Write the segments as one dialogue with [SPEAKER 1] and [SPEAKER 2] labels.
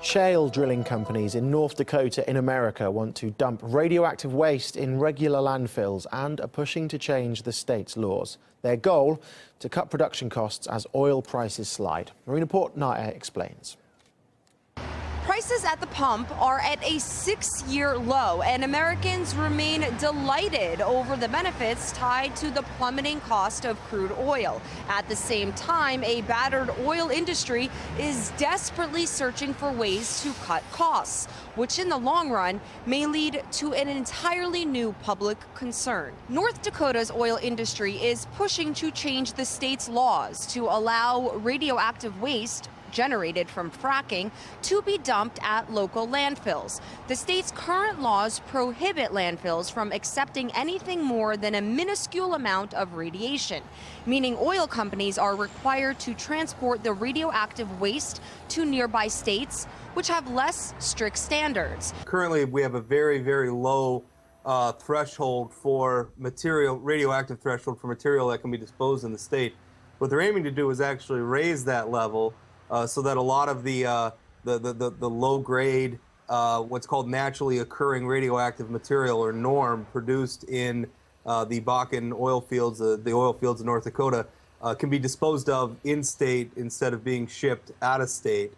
[SPEAKER 1] Shale drilling companies in North Dakota in America want to dump radioactive waste in regular landfills and are pushing to change the state's laws. Their goal, to cut production costs as oil prices slide. Marina Portnaya explains.
[SPEAKER 2] Prices at the pump are at a 6-year low, and Americans remain delighted over the benefits tied to the plummeting cost of crude oil. At the same time, a battered oil industry is desperately searching for ways to cut costs, which in the long run may lead to an entirely new public concern. North Dakota's oil industry is pushing to change the state's laws to allow radioactive waste generated from fracking to be dumped at local landfills. The state's current laws prohibit landfills from accepting anything more than a minuscule amount of radiation, meaning oil companies are required to transport the radioactive waste to nearby states, which have less strict standards.
[SPEAKER 3] Currently, we have a very, very low threshold for material, radioactive threshold for material that can be disposed in the state. What they're aiming to do is actually raise that level so that a lot of the low-grade, what's called naturally occurring radioactive material or NORM produced in the Bakken oil fields, the oil fields in North Dakota, can be disposed of in-state instead of being shipped out of state.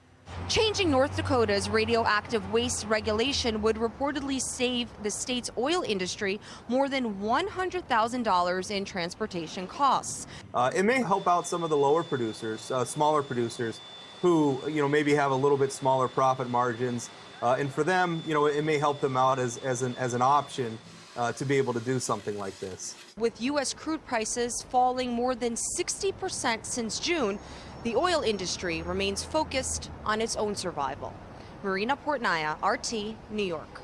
[SPEAKER 2] Changing North Dakota's radioactive waste regulation would reportedly save the state's oil industry more than $100,000 in transportation costs.
[SPEAKER 3] It may help out some of the lower producers, smaller producers, who maybe have a little bit smaller profit margins, and for them, it may help them out as an option to be able to do something like this.
[SPEAKER 2] With U.S. crude prices falling more than 60% since June, the oil industry remains focused on its own survival. Marina Portnaya, RT, New York.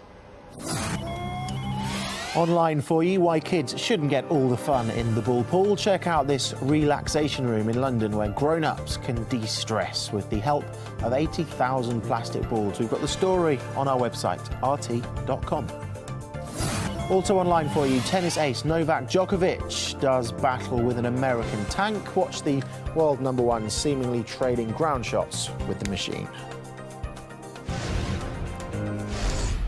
[SPEAKER 1] Online for you, why kids shouldn't get all the fun in the ball pool. Check out this relaxation room in London where grown-ups can de-stress with the help of 80,000 plastic balls. We've got the story on our website, rt.com. Also online for you, tennis ace Novak Djokovic does battle with an American tank. Watch the world #1 seemingly trading ground shots with the machine.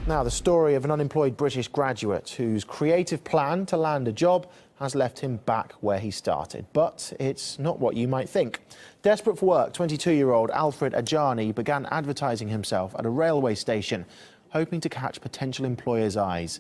[SPEAKER 1] Now, the story of an unemployed British graduate whose creative plan to land a job has left him back where he started. But it's not what you might think. Desperate for work, 22-year-old Alfred Ajani began advertising himself at a railway station, hoping to catch potential employers' eyes.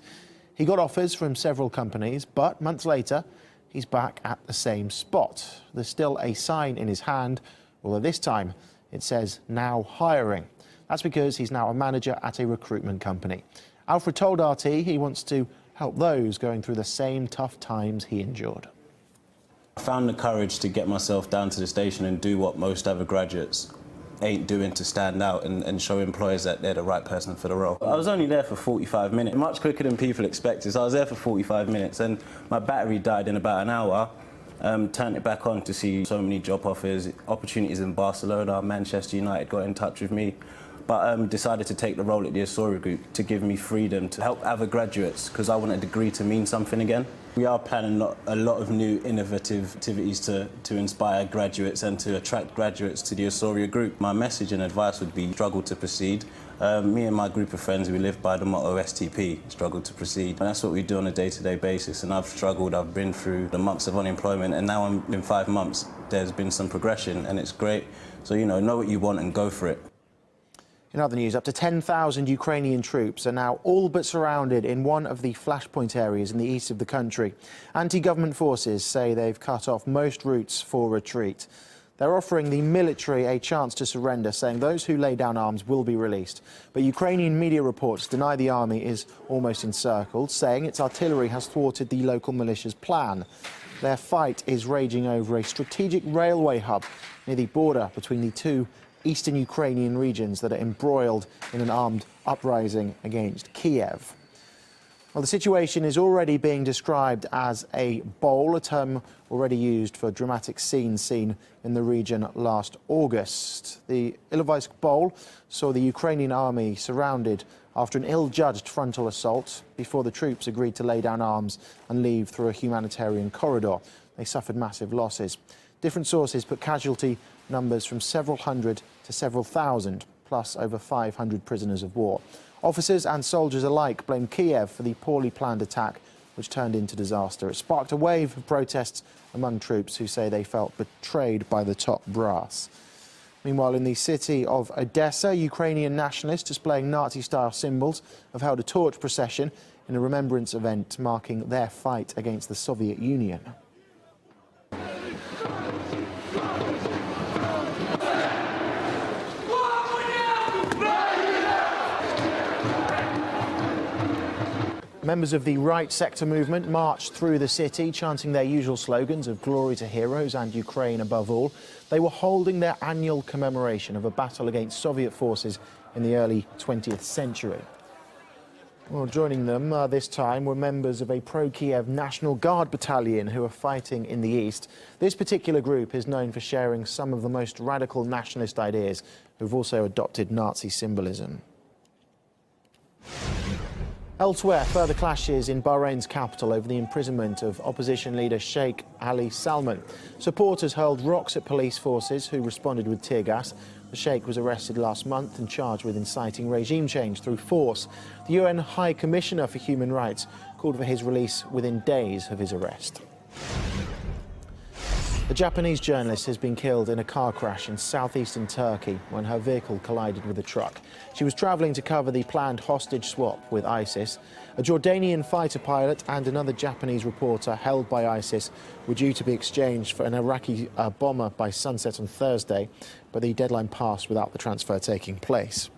[SPEAKER 1] He got offers from several companies, but months later, he's back at the same spot. There's still a sign in his hand, although this time it says "now hiring." That's because he's now a manager at a recruitment company. Alfred told RT he wants to help those going through the same tough times he endured.
[SPEAKER 4] I found the courage to get myself down to the station and do what most other graduates ain't doing to stand out and show employers that they're the right person for the role. I was only there for 45 minutes, much quicker than people expected. So I was there for 45 minutes and my battery died in about an hour. Turned it back on to see so many job offers, opportunities in Barcelona, Manchester United got in touch with me. But decided to take the role at the Asura Group to give me freedom to help other graduates because I want a degree to mean something again. We are planning a lot of new innovative activities to inspire graduates and to attract graduates to the Asura Group. My message and advice would be struggle to proceed. Me and my group of friends, we live by the motto STP, struggle to proceed. And that's what we do on a day-to-day basis. And I've struggled, I've been through the months of unemployment and now in 5 months there's been some progression and it's great. So, know what you want and go for it.
[SPEAKER 1] In other news, up to 10,000 Ukrainian troops are now all but surrounded in one of the flashpoint areas in the east of the country. Anti-government forces say they've cut off most routes for retreat. They're offering the military a chance to surrender, saying those who lay down arms will be released. But Ukrainian media reports deny the army is almost encircled, saying its artillery has thwarted the local militia's plan. Their fight is raging over a strategic railway hub near the border between the two eastern Ukrainian regions that are embroiled in an armed uprising against Kiev. Well, the situation is already being described as a bowl, a term already used for dramatic scenes seen in the region last August. The Ilovaisk Bowl saw the Ukrainian army surrounded after an ill-judged frontal assault before the troops agreed to lay down arms and leave through a humanitarian corridor. They suffered massive losses. Different sources put casualty numbers from several hundred to several thousand, plus over 500 prisoners of war. Officers and soldiers alike blame Kiev for the poorly planned attack, which turned into disaster. It sparked a wave of protests among troops who say they felt betrayed by the top brass. Meanwhile, in the city of Odessa, Ukrainian nationalists displaying Nazi-style symbols have held a torch procession in a remembrance event marking their fight against the Soviet Union. Members of the right sector movement marched through the city, chanting their usual slogans of glory to heroes and Ukraine above all. They were holding their annual commemoration of a battle against Soviet forces in the early 20th century. Well, joining them this time were members of a pro-Kiev National Guard battalion who are fighting in the east. This particular group is known for sharing some of the most radical nationalist ideas, who've also adopted Nazi symbolism. Elsewhere, further clashes in Bahrain's capital over the imprisonment of opposition leader Sheikh Ali Salman. Supporters hurled rocks at police forces who responded with tear gas. The Sheikh was arrested last month and charged with inciting regime change through force. The UN High Commissioner for Human Rights called for his release within days of his arrest. A Japanese journalist has been killed in a car crash in southeastern Turkey when her vehicle collided with a truck. She was travelling to cover the planned hostage swap with ISIS. A Jordanian fighter pilot and another Japanese reporter held by ISIS were due to be exchanged for an Iraqi bomber by sunset on Thursday, but the deadline passed without the transfer taking place.